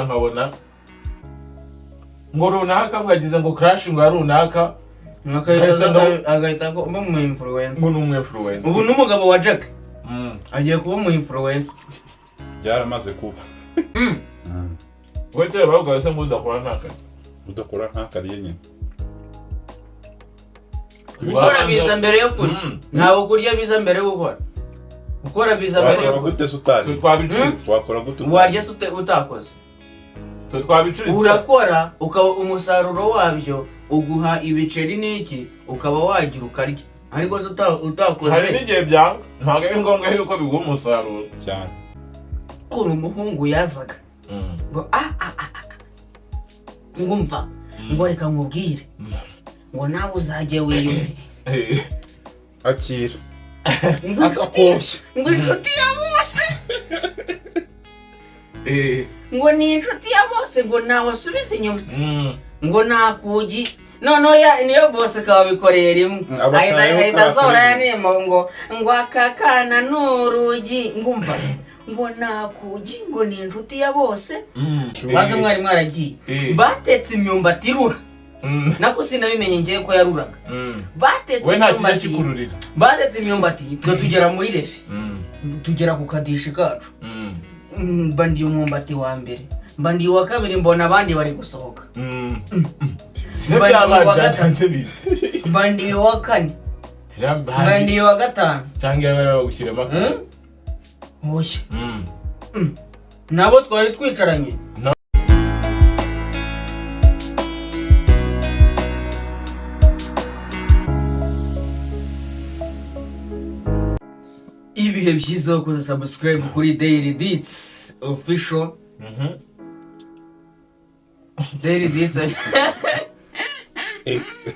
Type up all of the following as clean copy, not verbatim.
nkabona ngo runaka mwagize ngo crash ngo runaka agahita ko mu influencer ngo numu influencer ubu numugabo wa Jack agiye kuba mu influencer byaramaze kuba wete bavuga se ngo udakora ntakari nyine gukora biza mbere yo kurya ntawo kurya biza mbere yo gukora gukora biza mbere yo gute sutari twabicuritse wakora gute warya utakoze twabicuritse urakora ukaba umusaruro wabyo uguha ibiceri n'iki ukaba wagira ukarya ariko se utakoze hari n'igihe byanga ntabwo ari ngombwa yuko biguha umusaruro cyane ukuntu umuhungu yazaga ngo ngumva ngo reka nkubwire ngo nawe uzajye wiyumvire akira akakoshya ngo inshuti ya bose ngo ni inshuti ya bose ngo nawe asubize inyuma ngo nakugi noneho niyo bose kababikoreye rimwe ahita asohora yanemo ngo akakana n'urugi ngumva ngo nakugi ngo ni inshuti ya bose baga mwari mwaragiye batetse imyumbati irura nako sinabimenye ngiye ko yaruraga batetse imyumbati tugera muri refi tugera ku kadishi kacu mba ndi umwumbati wa mbere mba ndi uwa kabiri mbona abandi bari gusohoka mba ndi uwa kane mba ndi uwa gatanu cyangwa bari bagushyiramo oya nabo twari twicaranye ibihe byiza kuza subscribe kuri Daily Deets official Daily Deets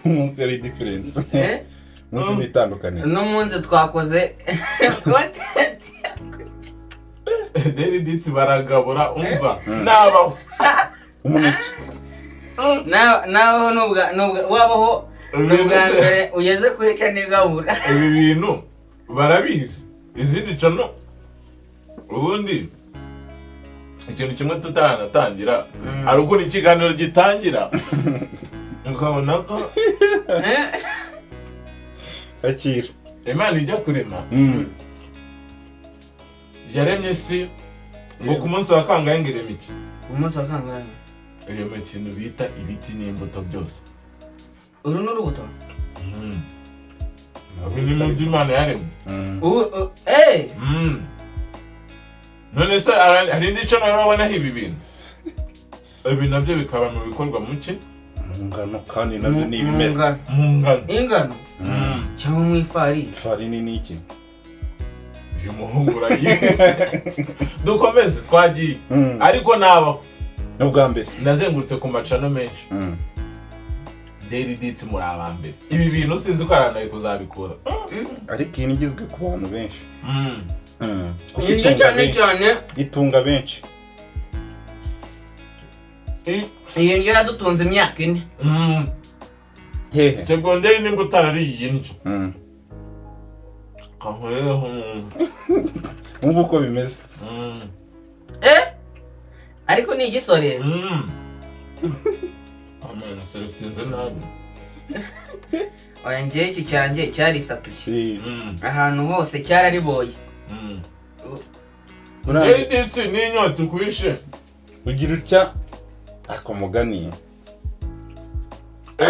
umunsi ari difference umunsi nitandukanye no munsi twakoze content Daily Deets baragabura umva nabaho umuniki nabaho nubwa wabaho nubwa mbere ugeze kuri cyane gabura ibi bintu barabizi izindi cano ubundi ikintu kimwe tutanatangira ari uko ikiganiro gitangira ukabona ko akira Imana ijya kurema yaremye isi ngo ku munsi wa kangahe ngirema iki umunsi wa kangahe irema ikintu bita ibiti n'imbuto byose uru n'urubuto ni mu by'Imana yaremye none se hari indi cano urabona ibi bintu ibi nabyo bikaba mu bikorwa mu ki mu ngano kandi nabyo ni ibimera mu ngano ingano cyangwa mu ifarini ifarini ni iki uyu muhungu urayizi dukomeze twagiye ariko nabaho n'ubwa mbere nazengurutse ku macano menshi Daily Deets muri abambere ibi bintu sinzi ko aranaye kuzabikora ariko iyi nigizwe ku bantu benshi iyi cyane itunga benshi iyi ngiyo yadutunze imyaka ine hehe segonderi nimba utarariye iyi ndyo kankorereho ubu uko bimeze ariko ni igisorero amena serutinze nabi oya njye iki cyanjye cyarisatuye ahantu hose cyarariboye Daily Deets ni inyota ukwishe ugira utya ako mugani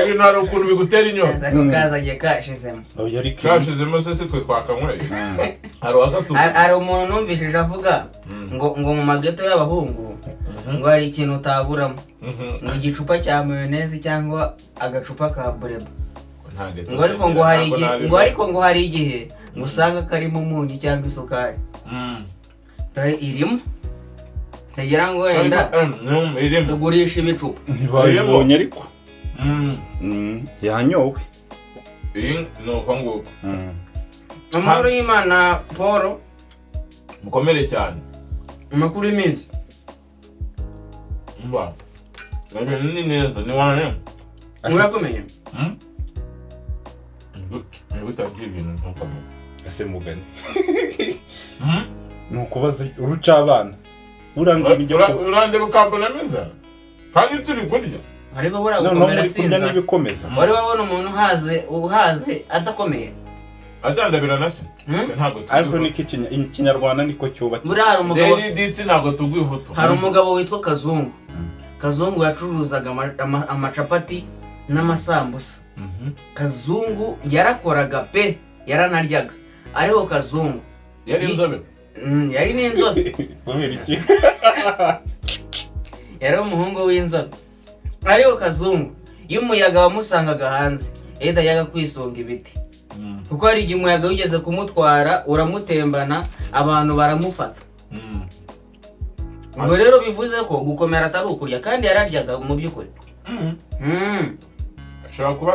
ibintu hari ukuntu bigutera inyota ako kazanye kashizemo kashizemo se twe twakanyweye hari uwagatuka hari umuntu numvishije avuga ngo mu mageto y'abahungu ngo hari ikintu utaburamo ngo igicupa cya mayoneze cyangwa agacupa ka bureba ngo ariko hari igihe ngo usanga karimo umunyu cyangwa isukari irimo tagira ngo wenda tugurisha ibicupa ntibayibonye ariko yanyowe iyi ni uko nguko amahoro y'Imana Paul mukomere cyane amakuru y'iminsi mba nabyo ni neza ni wane murakomeye utabwiye ibintu ntukomere ese mugani ni ukubaza uruca abana uranga ibyo urande bukambona meza kandi turi kurya ariko bura gukomera sinza n'ibikomeza wari wabona umuntu uhaze adakomeye adandabira nase ntago ariko niki ikinyarwanda niko cyubaki bura hari umugabo ditsi ntago tugwivuto hari umugabo witwa Kazungu Kazungu yacuruzaga amacapati n'amasambusa Kazungu yarakoraga pe yaranaryaga ariko Kazungu yari inzobe yari n'inzobe kubera iki yari umuhungu w'inzobe ariko Kazungu iyo umuyaga wamusangaga hanze yahita yaga kwisonga ibiti kuko hari igihe umuyaga wigeze kumutwara uramutembana abantu baramufata ubwo rero bivuze ko gukomera atari ukurya kandi yararyaga mu by'ukuri ashobora kuba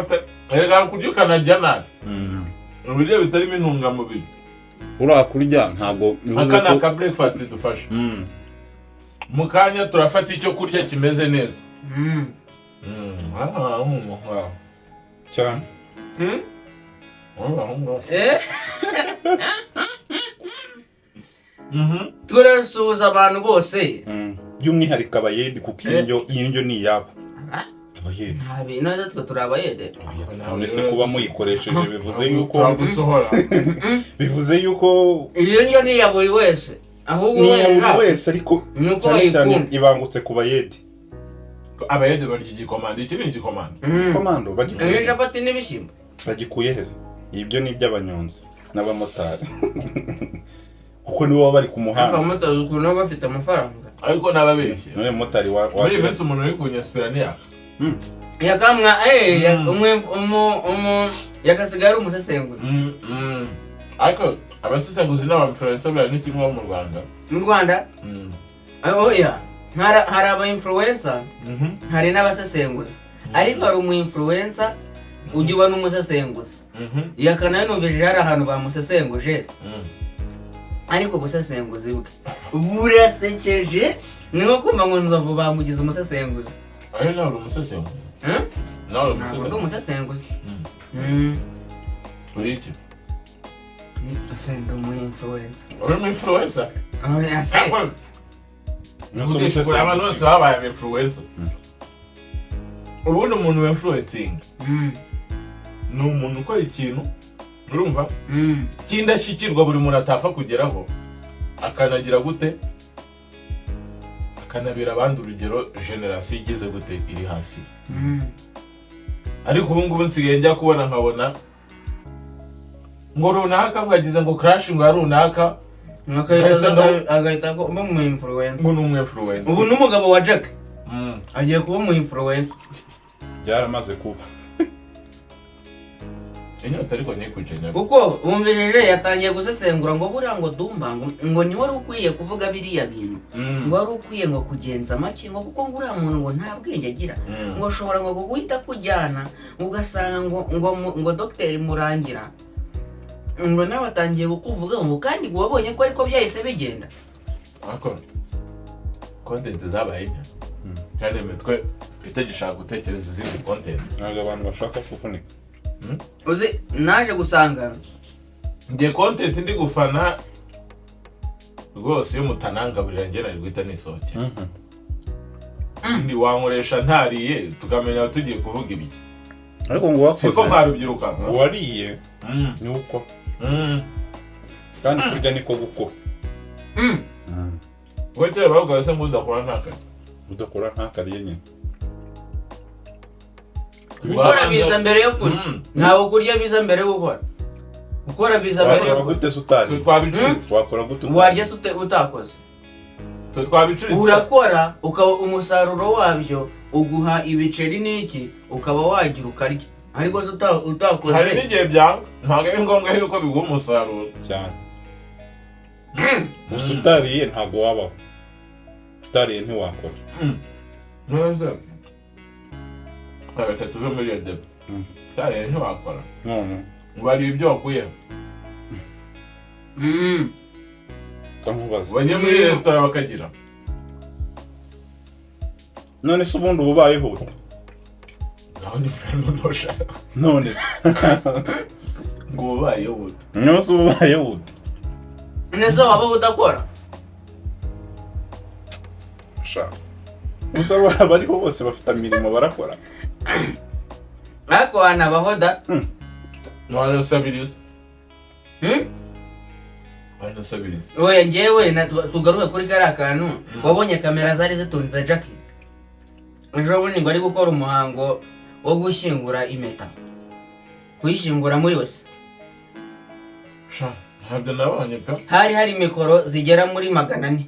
erega kurya ukanarya nabi ibiryo bitarimo intungamubiri urakurya ntago aka ni aka breakfast dufashe mu kanya turafata icyo kurya kimeze neza cyane turasuhuza abantu bose by'umwihariko abayede kuko iyi ndyo ni iyabo abayede nta bintu twe turi abayede none se kuba muyikoresheje bivuze yuko iyo ndyo ni iya buri wese ahubwo ni iya buri wese ariko cyane cyane ibangutse ku bayede abayede barya igikomando iki ni igikomando igikomando bagikuye capati n'ibishyimbo bagikuye heza ibyo ni iby'abanyonzi n'abamotari kuko nibo bari ku muhanda abamotari ukuntu bafite amafaranga ariko nababeshye none motari muri iminsi umuntu uri kunyespera niyaka yakamwa yakasigaye ari umusesenguzi ariko abasesenguzi n'abamfluencer bari ni kimwe mu Rwanda oya hari aba-influencer hari n'abasesenguzi ariko hari umu-influencer ujya uba n'umusesenguzi yakanayo numvise hari ahantu bamusesenguje ariko ubusesenguzi bwe burasekeje niho kumva ngo nzovu bamugize umusesenguzi ayo nawe uri umusesenguzi nawe uri umusesenguzi uri iki ndi umu-influencer uri umu-influencer Nusubiza abantu bose babaye aba-influencer ubundi umuntu w'influencing ni umuntu ukora ikintu urumva kindashyikirwa buri muntu atapfa kugeraho akanagira gute akanabera abandi urugero generasiyo igeze gute iri hasi ariko ubu ngubu nsigaye njya kubona nkabona ngo runaka mwagize ngo crash ngo runaka agahita kuba umu-influencer ngo ni umu-influencer ubu n'umugabo wa Jack agiye kuba umu-influencer byaramaze kuba inyota ariko nikujenya kuko wumvije yatangiye gusesengura ngo buriya ngo dumba ngo ni wari ukwiye kuvuga biriya bintu ngo wari ukwiye ngo kugenza make ngo kuko ngo uriya muntu ngo nta bwenge agira ngo ashobora ngo guhita kujyana ugasanga ngo dogiteri murangira ngo nawe atangiye kukuvuga ngo kandi ngo wabonye ko ariko byahise bigenda ako content zabaye cyane metwe itagishaka gutekereza izindi content ntabwo abantu bashaka kuvunika uzi naje gusanga ngiye content ndi gufana rwose iyo mutanangaburira njye nari guhita nisohoke ndi wankoresha ntariye tukamenya tugiye kuvuga ibiki ariko ngo wakoze ko mwarubyiruka wariye ni uko kandi kurya niko gukora wowe bavuga se ngo udakora ntakariye nyine gukora biza mbere yo kurya ntabwo kurya biza mbere yo gukora gukora biza mbere yo gute sutari twabicuritse wakora gute warya utakoze twabicuritse urakora ukaba umusaruro wabyo uguha ibiceri n'iki ukaba wagira ukarya ariko utakoze hari n'igihe byanga ntabwo ari ngombwa yuko biguha umusaruro cyane gusa utariye ntabwo wabaho utariye ntiwakora neza reka tuve muri iyo debe utariye ntiwakora ngo hari ibyo wakuyeho kamubaza bajya muri resitora bakagira none se ubundi ububayeho ute aho ni feno ndoshaka none se ngo ubayeho ute none se ububayeho ute neza waba udakora sha gusa bariho bose bafite imirimo barakora ariko hanabaho da ntabasabiriza ntabasabiriza oya njyewe tugaruke kuri kariya kantu wabonye kamera zari zitunze Jackie ejo bundi ngo ari gukora umuhango wo gushyingura impeta kuyishyingura muri wese ntabyo nabonye pe hari mikoro zigera muri 400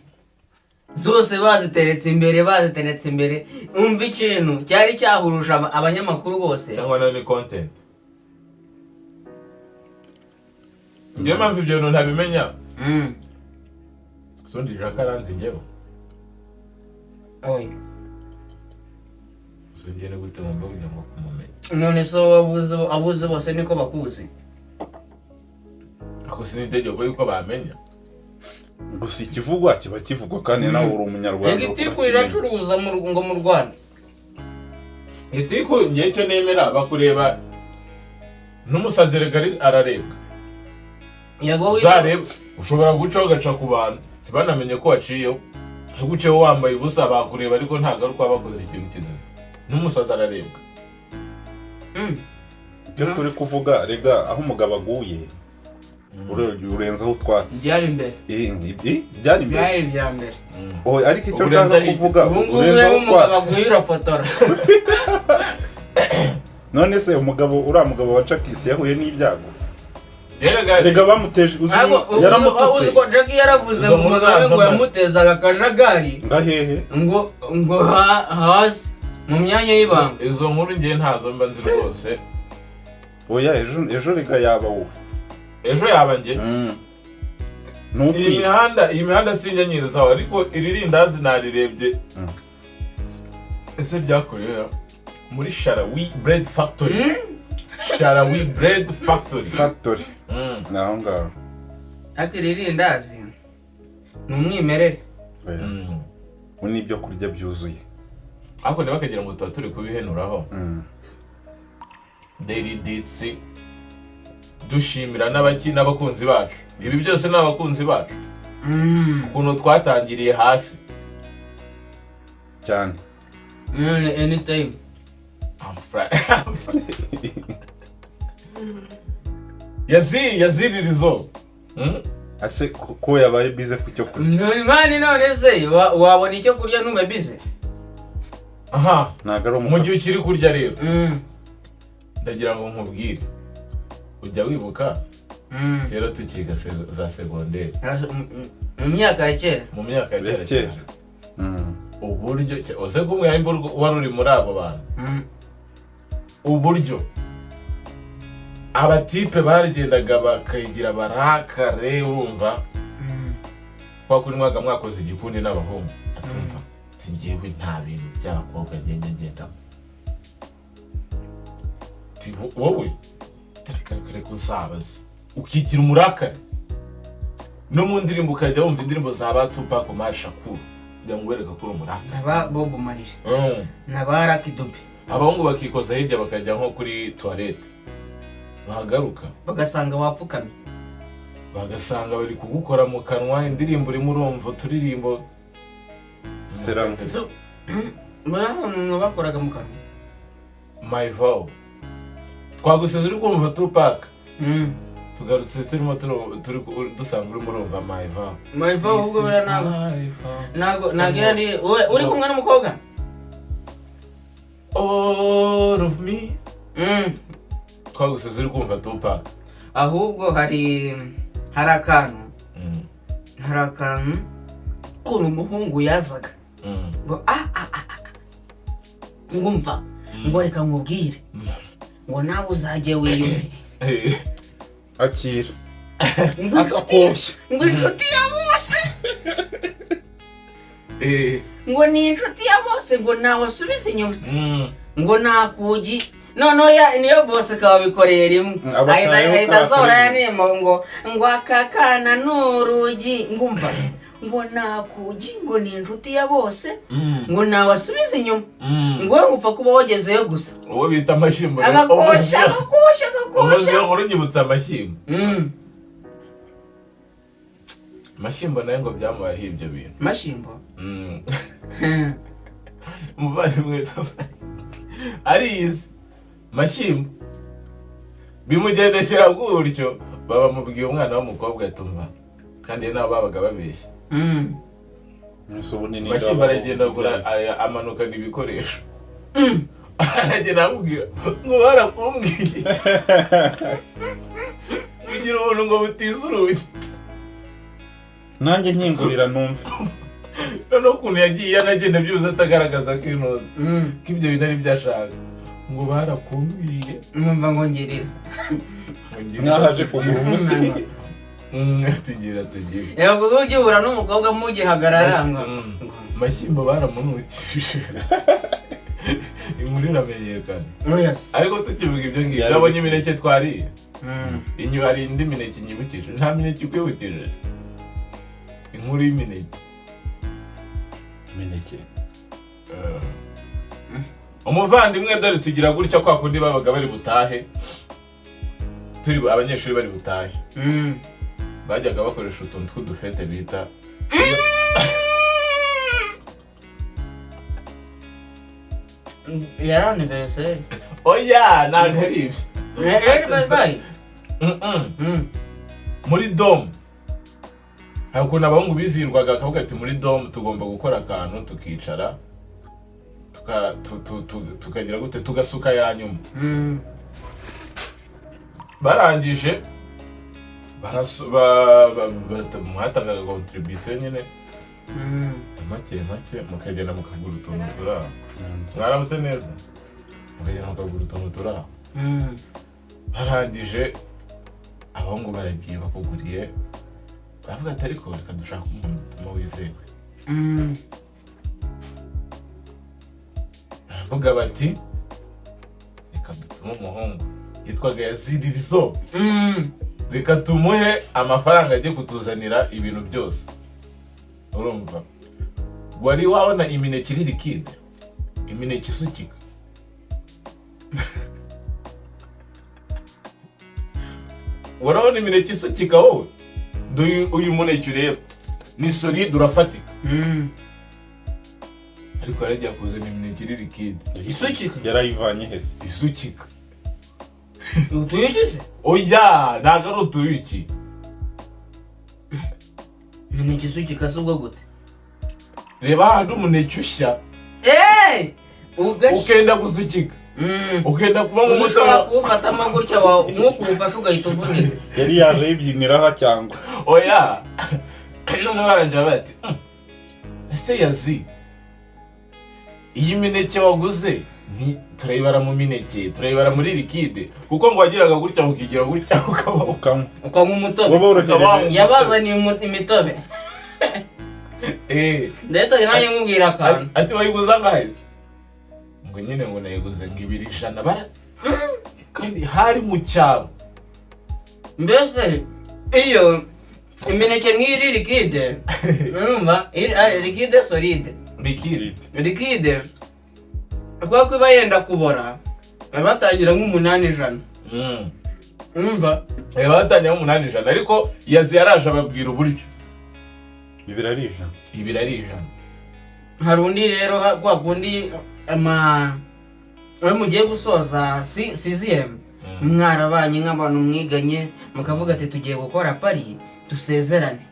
zose baziteretse imbere umva ikintu cyari cyahurusha abanyamakuru bose cyangwa ni content njye mpamvu ibyo bintu ntabimenya sundi jakaranze njyewe oya usengene gute ngomba kujya ngo kumumenya none so abuze bose niko bakuzi ako sinitegeko yuko bamenya gusa ikivugwa kiba kivugwa kandi nawe uri umunyarwanda igitiku iracuruza ngo mu Rwanda igitiku ngiye cyo nemera bakureba n'umusazi regari ararebwa uzareba ushobora guca ugaca ku bantu tibanamenye ko waciyeho guceho wambaye ubusa bakureba ariko ntabwo ari uko bakoze ikintu kizima n'umusazi ararebwa icyo turi kuvuga rega aho umugabo aguye urenzaho utwatsi byari imbere byari imbere ariko icyo nshaka kuvuga urenzaho utwatsi urafotora none se uriya mugabo wa Jackie yahuye n'ibyago rega bamuteje yaramututse uziko Jackie yaravuze ngo yamutezaga akajagari ngahehe ngo hasi mu myanya y'ibanga izo nkuru ngiye ntazo mba nzi rwose oya ejo rega yaba wowe ejo yaba nge iyi mihanda sinjya nyizaho ariko iririndazi narirebye ese ryakorewe muri Sharawi Bread Factory Sharawi Bread Factory naho ngaho ariko iririndazi ni umwimerere n'ibyo kurya byuzuye ariko ntibakagira ngo tuba turi kubihenuraho Daily Deeds dushimira n'abakunzi bacu ibi byose ni abakunzi bacu ukuntu twatangiriye hasi cyane anytime yaziririzo ase ko yabaye bize ku cyo kurya none se wabona icyo kurya ntube bize aha ntago ari mu gihe ukiri kurya rero ndagira ngo nkubwire ujya wibuka kera tukiga za segonderi mu myaka ya kera uburyo ose kumwe wari uri muri abo bantu uburyo abatipe baragendaga bakayigira barakare wumva kwa kuri mwakoze igikundi n'abahungu atumva ngewe nta bintu by'abakobwa ngendamo wowe kare kuzabaza ukigira umurakare no mu ndirimbo ukajya wumva indirimbo za ba Tupac Shakur kugira ngo wereka ko uri umurakare aba Bob Marley n'aba Lucky Dube abahungu bakikoza hirya bakajya nko kuri toilette bahagaruka bagasanga wapfukamye bagasanga bari kugukora mu kanwa indirimbo urimo urumva turirimbo Seramu bakoraga mu kanwa My Vow twagusize uri kumva Tupac tugarutse turimo dusanga urimo urumva My Vow ubwo bera nago yari uri kumwe n'umukobwa all of me twagusize uri kumva Tupac ahubwo hari akantu ukuntu umuhungu yazaga ngo ngumva ngo reka nkubwire ngo nawe uzajye wiyumvire akira ngo inshuti ya bose ngo ni inshuti ya bose ngo ntawasubiza inyuma ngo nakugi noneho niyo bose kababikoreye rimwe ahita asohora yanemo ngo akakana n'urugi ngumva ngo nakugi ngo ni inshuti ya bose ngo ntawasubiza inyuma ngo we ngupfa kuba wagezeyo gusa uwo bita amashimbo agakosha ubuze ngo urunyibutsa amashimbo Mashimbo nayo ngo byamubayeho ibyo bintu. Mashimbo Umuvandimwe arizi Mashimbo bimugendekera gutyo baba mubwiye umwana w'umukobwa atumva kandi nabo babaga babeshya. Mashimbo aragenda agura amanuka n'ibikoresho. Aragenda amubwira ngo barakumbwiye bigira ubuntu ngo butizuruye. Nanjye nkingurira numva. Noneho ukuntu yagiye anagenda byuze atagaragaza ko inoze ko ibyo bintu ari byashaka ngo barakumbwiye numva ngo ngerera nahaje kugura umuti. Tugira yego ugihura n'umukobwa mugihagarara Mashimbo baramunukishije. Inkuru iramenyekana. Ariko tukivuga ibyo ngibyo nabonye imineke twariye. Inyu hari indi mineke nyibukije. Nta mineke ikwibukije. Inkuru y'imineke. Mineke. Umuvandimwe dore tugira gutya kwa kundi babaga bari butahe. Turi abanyeshuri bari butahe. Bajyaga bakoresha utuntu tw'udufete bita yari anniversaire. Oya ntabwo ari ibyo. Bye. Muri dom hari ukuntu abahungu bizirwaga akavuga ati muri dom tugomba gukora akantu tukicara tukagira gute tugasuka ya nyuma. Barangije mwatangaga contribution nyine make mukagenda mukagura utuntu turaho. Mwaramutse neza mukagenda mukagura utuntu turaho. Barangije abahungu baragiye bakuguriye bavuga ati ariko reka dushaka umuntu utuma wizewe. Baravuga bati reka dutume umuhungu yitwaga Yazidirizo. Reka tumuhe amafaranga ajye kutuzanira ibintu byose. Urumva wari wabona imineke iri liquide, imineke isukika. Warabona imineke isukika wowe? Uyu muneke ureba ni solide urafatika. Ariko yarajya kuzana imineke iri liquide. Isukika yarayivanye hese. Isukika. Utuyuki se? Oya ntabwo ari utuyuki. Imineke isukika si ubwo gute? Reba handi umuneke ushya ukenda gusukika. Ukenda kuba nk'umutobe. Ushobora kuwufatamo gutya nk'uko uwufashe ugahita uvunika. Yari yaje yibyiniraho cyangwa. Oya noneho baranje bati ese Yazi iyi mineke waguze turayibara mu mineke turayibara muri liquide kuko ngo wagiraga gutya ukigira gutya ukanywa umutobe. Yabazaniye imitobe. Ndahita nanjye nkubwira akantu. Ati wayiguza ngahe? Ngo nyine ngo nayiguze ngo 200 bara kandi hari mu cyaro. Mbese iyo imineke nk'iri liquide urumva liquide solide liquide kwa ko iba yenda kubora batangira nk'umunani. Urumva batangira nk'umunani ariko Yazi yaraje ababwira uburyo ibirarijana. Hari undi rero kwa kundi mugiye gusoza CZM mwarabanye nk'abantu mwiganye mukavuga ati tugiye gukora pari dusezerane.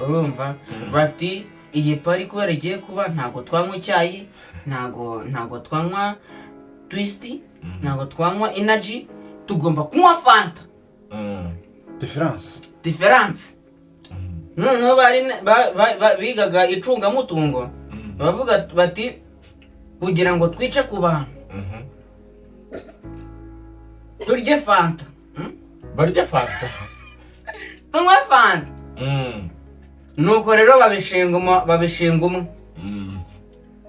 Urumva bati iyi pari kubera igiye kuba ntago twanywa icyayi, ntago twanywa twist, ntago twanywa energy, tugomba kunywa fanta. Difference. Noneho bigaga icungamutungo bavuga bati kugira ngo twice ku bantu turye fanta. Barya fanta tunywe fanta. Nuko rero babishinga umwe.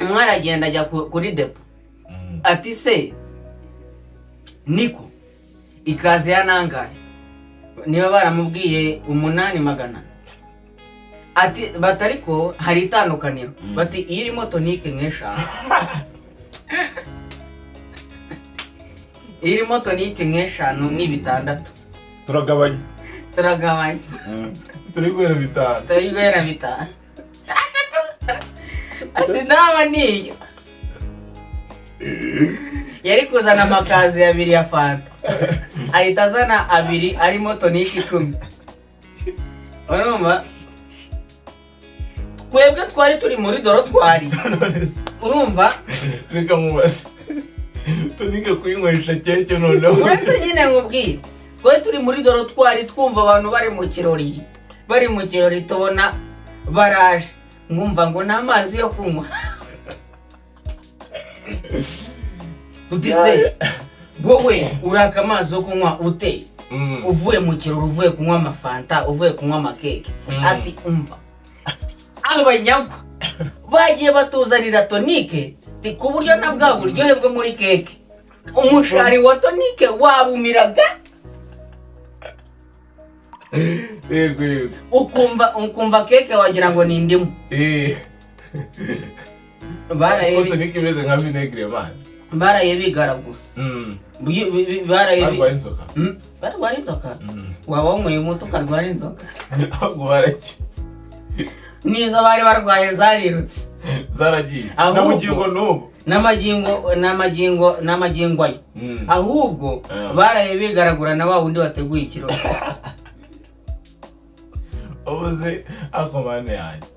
Umwe aragenda ajya kuri depo ati se niko ikaze ya nangahe? Niba baramubwiye 800. Ati batariko hari itandukaniro. Bati irimo tonique nk'eshanu. Irimo tonique nk'eshanu ni 6. Turagabanya. turagabanya turi guhera bitanu ati naba niyo yari kuzana amakazi abiri ya fanta ahita azana abiri arimo toniki 10 urumva twebwe twari turi muri dorotwari urumva reka mubaze tonike kuyinywesha keke noneho uretse nyine nkubwire twari turi muri dorotwari twumva abantu bari mu kirori tubona baraje ngumva ngo n'amazi yo kunywa utize wowe uraka amazi yo kunywa ute uvuye mu kirori uvuye kunywa amafanta uvuye kunywa amakeke ati umva abanyagwa bagiye batuzanira tonike ku buryo na bwa buryohe bwo muri keke umushari wa tonike wabumiraga yego ukumva keke wagira ngo ni indimu tonike imeze nka vinegere man baraye bigaragura barwaye inzoka barwaye inzoka waba wanyweye umuti ukarwara inzoka ahubwo barakize nizo bari barwaye zarirutse zaragiye n'ubugingo n'ubu n'amagingo ayo ahubwo baraye bigaragura na wa wundi wateguye ikirori ubuze akomane yanjye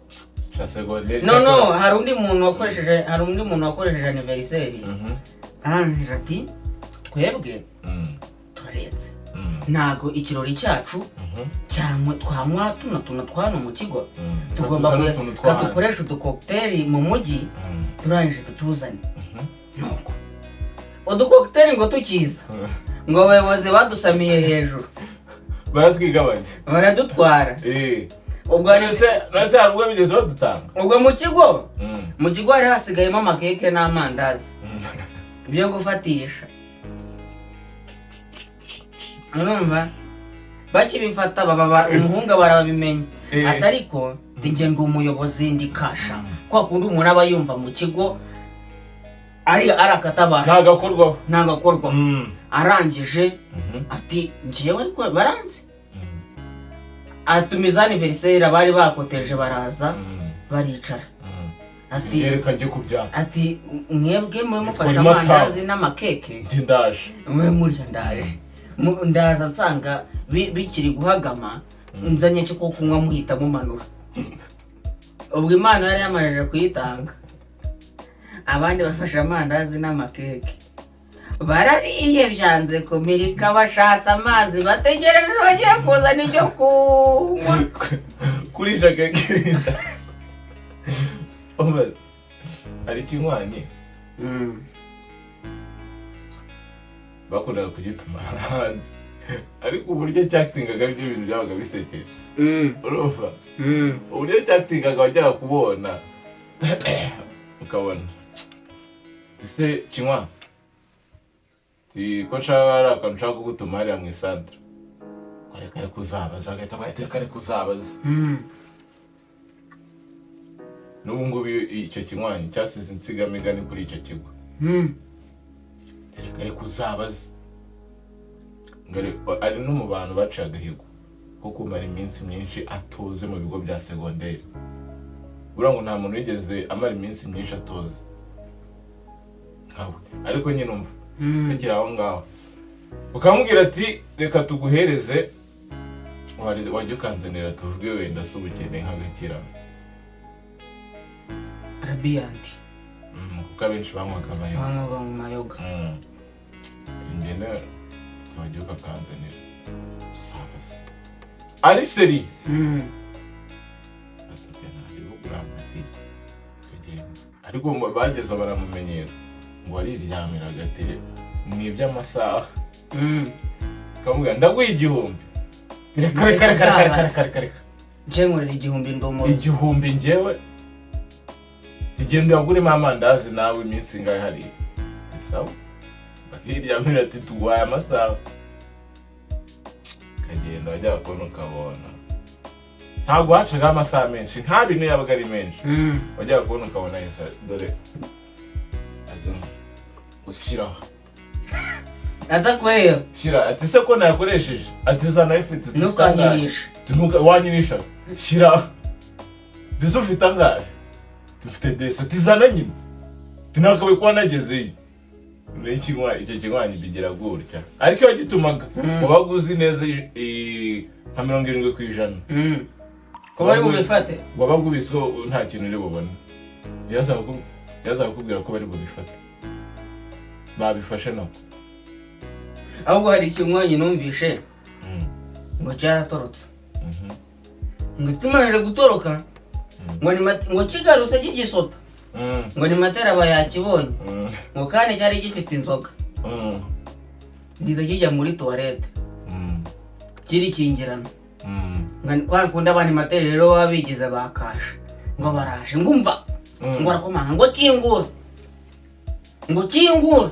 no hari undi muntu wakoresheje anniversaire arangije ati twebwe turarenze ntago ikirori cyacu cyangwa twanywa tuno twano mu kigo tugomba dukoresha udukokiteri mu mujyi turangije tutuzane nuko udukokiteri ngo tukiza ngo abayobozi badusamiye hejuru baratwigabanya baradutwara ubwo nase hari ubwo bigeze badutanga ubwo mu kigo hari hasigayemo amakeke n'amandazi byo gufatisha urumva bakibifata umuhunga barabimenye atariko njye ndi umuyobozi ndi kasha kwa kundi umuntu aba yumva mu kigo ari arakatabasha ntagakorwa arangije ati njyewe ariko baranze atumiza anniversaire bari bakoteje baraza baricara ati yereka nje kubyaka ati mwebwe mwe mufasha amandazi n'amakeke ndaje mwe murya ndaza nsanga bikiri guhagama nzanye cyo kunywa muhita mumanura ubwo Imana yari yamaje kuyitanga abandi bafasha amandazi n'amakeke barariye byanze kumirika bashatse amazi bategereje bagiye kuzana icyo kunywa kurisha keke hari ikinywanyi bakundaga kugituma hanze ariko uburyo cyatingaga ibyo bintu byabaga bisekeje urumva uburyo cyatingaga wajyaga kubona ukabona ese kinywa ko nshaka akantu nshaka kugutuma hariya mu isantere kare kuzabaza agahita bagahita kare kuzabaza n'ubu ngubu icyo kinywanyi cyasize insigamigani kuri icyo kigo kare kuzabaza ari no mu bantu baciye agahigo ko kumara iminsi myinshi atoze mu bigo bya segonderi buriya ngo nta muntu wigeze amara iminsi myinshi atoze nkawe ariko nyine umva tukiri aho ngaho ukamubwira ati reka tuguhereze wajya ukanzanira tuvuge wenda se ubukeneye nk'agakira Radiant kuko abenshi banywaga amayoga ngene wajya ukakanzanira tusabaze ari seri ariko bageze baramumenyera ngo ariryamira agatire ni iby'amasaha kamubwira ndaguha 1000 reka nje nkorera 1000 ndomo 1000 njyewe tugenda yaguremo amandazi nawe iminsi ngahe hari sawa bakiryamira ati tuguhaye amasaha kagenda wajya kubona ukabona ntabwo hacaga amasaha menshi nta bintu yabaga ari menshi wajya kubona ukabona yesa dore ushyiraho Atakweye. Shira ati se ko nayakoresheje ati zana ifite Nukanyirisha. Wanyirisha. Shira. Dizufite angahe? Dufite desa ati zana nyine. Tinakawe kwa nagezeyo. N'ikingwa icyo kingwanyi bigira gutya. Ariko iyo gitumaga wabaguzi neza nka 70%. Ko bari bubifate. Wabagubiswe nta kintu uri bubone. Yaza kubwira ko bari bubifate. Babifashe nako. Ahubwo hari ikimwanyi numvishe. Ngo cyaratorotse. Ngo tumaje gutoroka. Ngo kigarutse gigisota. Ngo ni matera bayakibonye. Ngo kandi cyari gifite inzoga. Ndiza kijya muri toilette. Kiri kingirana. Kwa kunda abandi matera rero babigize bakasha. Ngo baraje ngumva. Ngo arakomanga ngo kingura. Ngo kingura.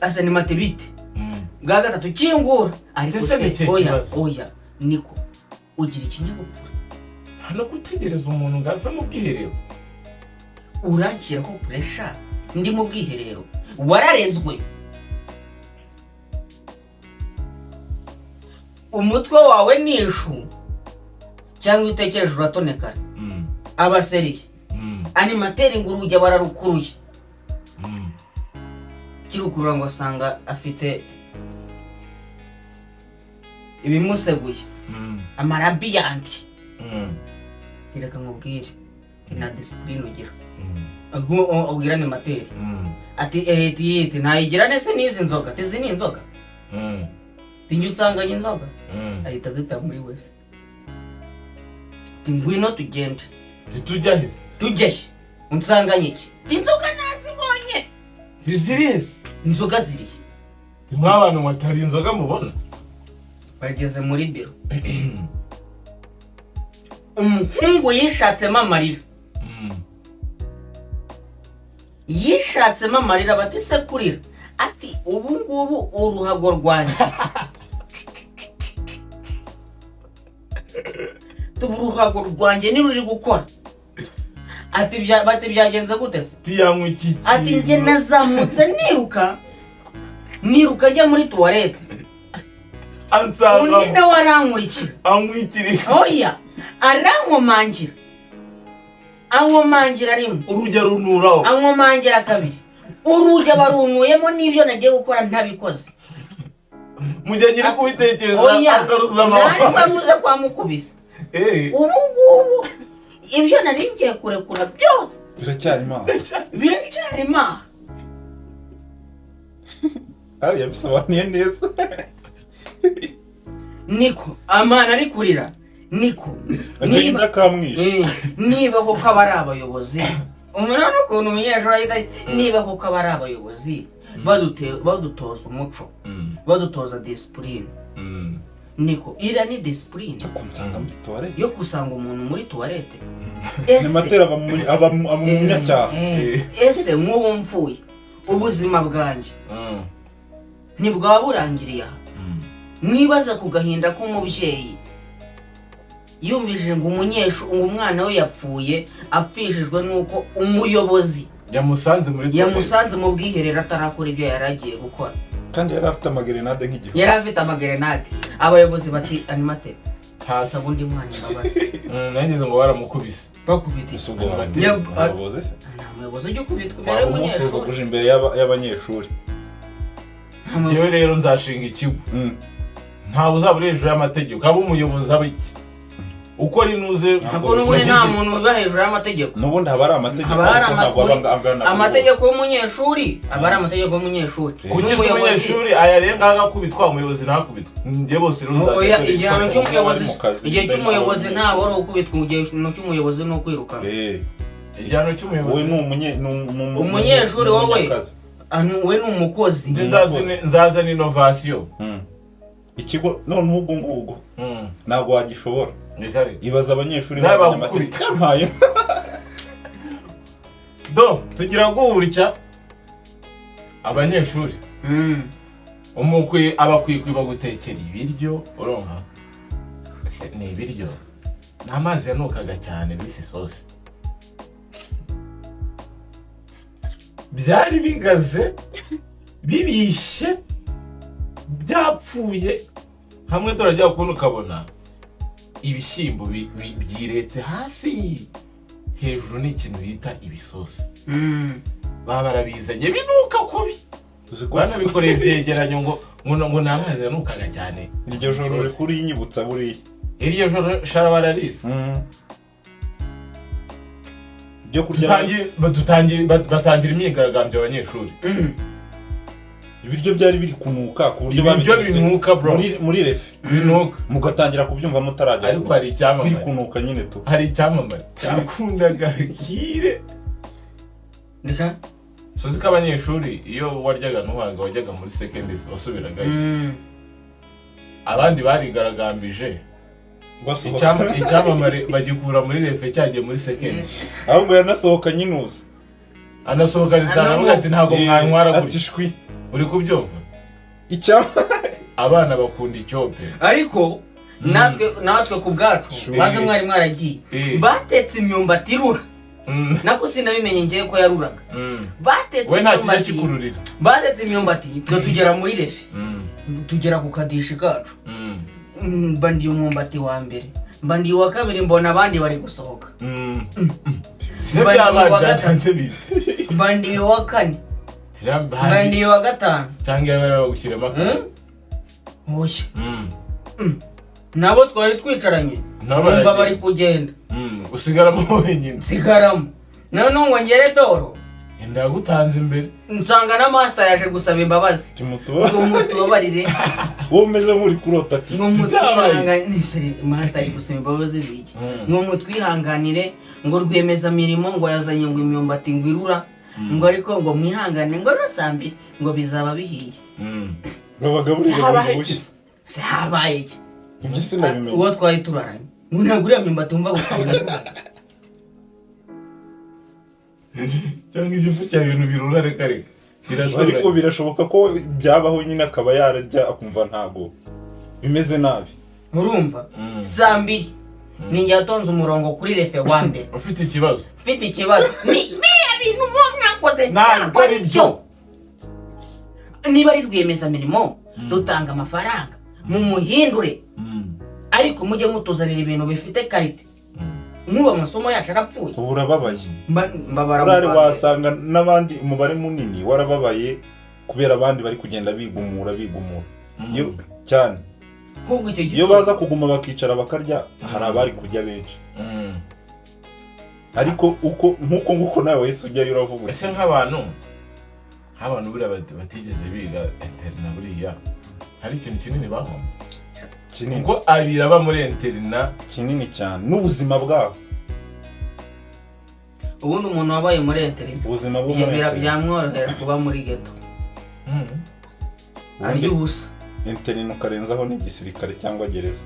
Asa ni mate bite. Bwa gatatu kingura. Ariko se oya niko ugira ikinyabupfura. Hano gutegereza umuntu ngave mu bwiherero. Urangira ko pressure ndi mu bwiherero. Wararezwe. Umutwe wawe nishu cyangwa utekereje uratoneka. Abaseriye. Animateri ngurujya bararukuruye. Kirukurura ngo asanga afite ibimuseguye. Amarabiyanti. Kireka nkubwire. Ina discipline ugira. Ubwira ni materi. Ati nayigira nese nizi nzoga. Tizi ni inzoga. Tinjye utsanganye inzoga. Ahita zita muri wese. Tingwino tugende. Tujya hese. Tujye. Unsanganye iki? Inzoga nazibonye. Ziriye. Inzoga ziriye. Mw'abantu batari inzoga mubona. Bageze muri biro. Umuhungu yishatsemo amarira. Yishatsemo amarira batise kurira. Ati ubu ngubu uruhago rwanjye. Tuburuhago rwanjye ni ruri gukora. Ati byagenze gute se? Tiyanywa iki? Ati nge nazamutse niruka njya muri toilette. Ansanga. Undi nawe arankurikira. Ankwikirisa. Oya, arankomangira. Ankomangira rimwe. Urujya runuraho. Ankomangira kabiri. Urujya barunuyemo n'ibyo nagiye gukora ntabikoze. Mujya nyiri kubitekereza akaruza amaboko. Nari bamuze kwa mukubisa. Ubu ngubu ibyo nari ngiye kurekura byose. Biracyari maha. Aho yabisobanuye neza. Niko amana ari kurira. Niko niba kamwishe. Niba koko abari abayobozi. Umuntu ukuntu umunyeshuri ahita niba koko abari abayobozi badutoza umuco. Badutoza discipline. Niko ira ni discipline yo kusanga umuntu muri toilette. Ni matera abamunya cyaha. Ese nk'ubu mfuye ubuzima bwanjye ntibwaba burangiriye aha. Mwibaza ku gahinda k'umubyeyi yumvije ngo umwana we yapfuye apfishijwe nuko umuyobozi yamusanze mu bwiherero atarakora ibyo yaragiye gukora. Kandi yari afite amagerenade nk'igihe. Yari afite amagerenade. Abayobozi bati animate. Hasa bundi mwana imbabazi. Nangize ngo baramukubise. Bakubitise. Abayobozi se? Abayobozi cyo kubitwa imbere y'umunyeshuri. Bamusezuguje imbere y'abanyeshuri. Yewe rero nzashinga ikigo. Ntawe uzaba uri hejuru y'amategeko. Aba umuyobozi aba iki? Uko rinuze n'ubundi nta muntu uba hejuru y'amategeko. N'ubundi haba ari amategeko. Amategeko y'umunyeshuri. Aba ari amategeko y'umunyeshuri. Kuki umunyeshuri ayarenga agakubitwa umuyobozi ntakubitwa? Njye bose rero nzajya. Igihano cy'umuyobozi. Igihe cy'umuyobozi ntawe ari ukubitwa, igihano cy'umuyobozi no kwiruka. Igihano cy'umuyobozi. We umunyeshuri wowe. We ni umukozi. Nzazana innovation. Ikigo none ubwo ngugo. Ntabwo wagishobora. Ibaza abanyeshuri n'abanyamategeko kampaye. Do tugira guhuricya abanyeshuri. Umukwe abakwikwiba gutekera ibiryo uronka. Ese ni ibiryo. N'amazi yanukaga cyane bisi sauce. Byari bigaze bibishye byapfuye hamwe turajya kubona ukabona ibishyimbo byiretse hasi hejuru ni ikintu bita ibisosi baba barabizanye binuka kubi banabikoreye byegeranyo ngo ni amazi yanukaga cyane iryo joro rikuri yinyibutsa buriya iryo joro shara bararisi byo kurya batangira imyigaragambyo abanyeshuri ibiryo byari biri kunuka ku buryo binuka bro muri refe binuka mugatangira kubyumva mutarajya ariko hari icyamamare biri kunuka nyine tu hari icyamamare cyakundaga kire sozi ko abanyeshuri iyo waryaga ntuhaga wajyaga muri secondary wasubiragayo abandi barigaragambije icyamamare bagikura muri refe cyagiye muri secondary ahubwo yanasohoka nyinuzi anasohoka risana ati ntabwo mwantwara ati shwi uri kubyumva abana bakunda icyope ariko natwe ku bwacu baze mwari mwaragiye batetse imyumbati irura nako sinabimenye ngiye ko yaruraga batetse imyumbati tugera muri refe tugera ku kadishi kacu mba ndiye umwumbati wa mbere mba ndiye uwa kabiri mbona abandi bari gusohoka mba ndiye uwa kane mba ndiye uwa gatanu cyangwa bari bagushyiramo oya nabo twari twicaranye numva bari kugenda usigaramo wenyine nsigaramo noneho ngo ngere doro ndagutanze imbere nsanga na master yaje gusaba imbabazi mutubabarire wowe umeze nk'uri kurota ati master ari gusaba imbabazi ziki ngo mutwihanganire ngo rwiyemezamirimo ngo yazanye ngo imyumbati ngo irura ngo ariko ngo mwihangane ngo rusambire ngo bizaba bihiye babagaburire se habaye iki ibyo sinabimenye uwo twari turaranye ngo naguriye imyumbati umva gukunda cyangwa igifu cya ibintu birura reka ariko birashoboka ko byabaho nyine akaba yararya akumva ntabwo bimeze nabi urumva saa mbiri ninjye yatonze umurongo kuri refe wa mbere ufite ikibazo biriya bintu muba mwakoze ntabwo ari byo niba ari rwiyemezamirimo dutanga amafaranga mumuhindure ariko mujye mutuzanira ibintu bifite karite nkuba amasomo yacu arapfuye ubu urababaye mbabara wasanga n'abandi umubare munini warababaye kubera abandi bari kugenda bigumura iyo cyane iyo baza kuguma bakicara bakarya hari abari kurya benshi ariko nk'uko nguko nawe wese ujyayo uravuga ese nk'abantu buriya batigeze biga interina buriya hari ikintu kinini bahombye kuko abiri aba muri interina kinini cyane n'ubuzima bwabo ubundi umuntu wabaye muri interina ubuzima bwo muri interina byamworohera kuba muri ghetto arya ubusa interina ukarenzaho n'igisirikare cyangwa gereza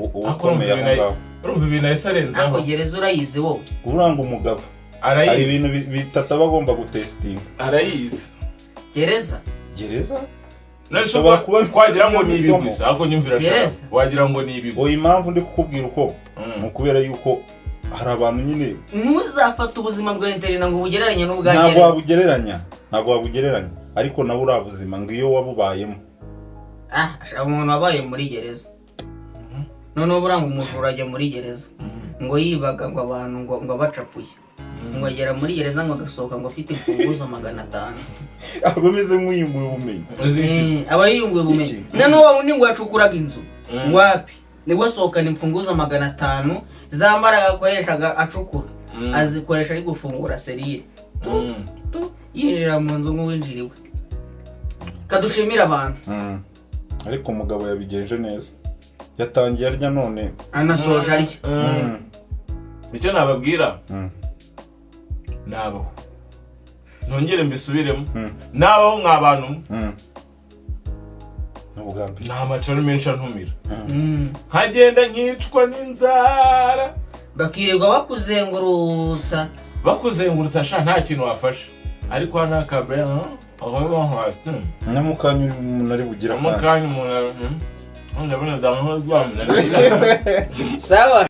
ubu ukomeye aho ngaho urumva ibintu ahise arenzaho ako gereza urayizi wowe uranga umugabo hari ibintu bitatu aba agomba gutesitinga arayizi gereza nashobora kuba wagira ngo ni ibiguzi ahubwo nyumvira shaka wagira ngo ni ibiguzi oya impamvu ndi kukubwira uko ni ukubera yuko hari abantu nyine ntuzafata ubuzima bwa interina ngo ubugereranye n'ubwa gereza ntabwo wabugereranya ariko nawe uriya buzima ngo iyo wabubayemo umuntu wabaye muri gereza noneho buranga umuntu urajya muri gereza ngo yibaga ngo abantu ngo bacapuye ngo agera muri gereza ngo agasohoka ngo afite imfunguzo 500 aba ameze nk'uyunguye ubumenyi aba yiyunguye ubumenyi noneho wa wundi ngo yacukuraga inzu wapi nibwo asohokana imfunguzo 500 zambaraga akoreshaga acukura azikoresha ari gufungura serire yinjira mu nzu nk'uwinjiriwe kadushimira abantu ariko umugabo yabigenje neza yatangiye arya none anasoje arya icyo nababwira nabaho nongere mbisubiremo nabaho mw'abantu nta macaro menshi antumira nkagenda nkicwa n'inzara bakirirwa bakuzengurutsa sha nta kintu wafashe ariko hano akabere nyamukanya umuntu ari bugira nyamukanya umuntu ndabona damu rwamuna sawa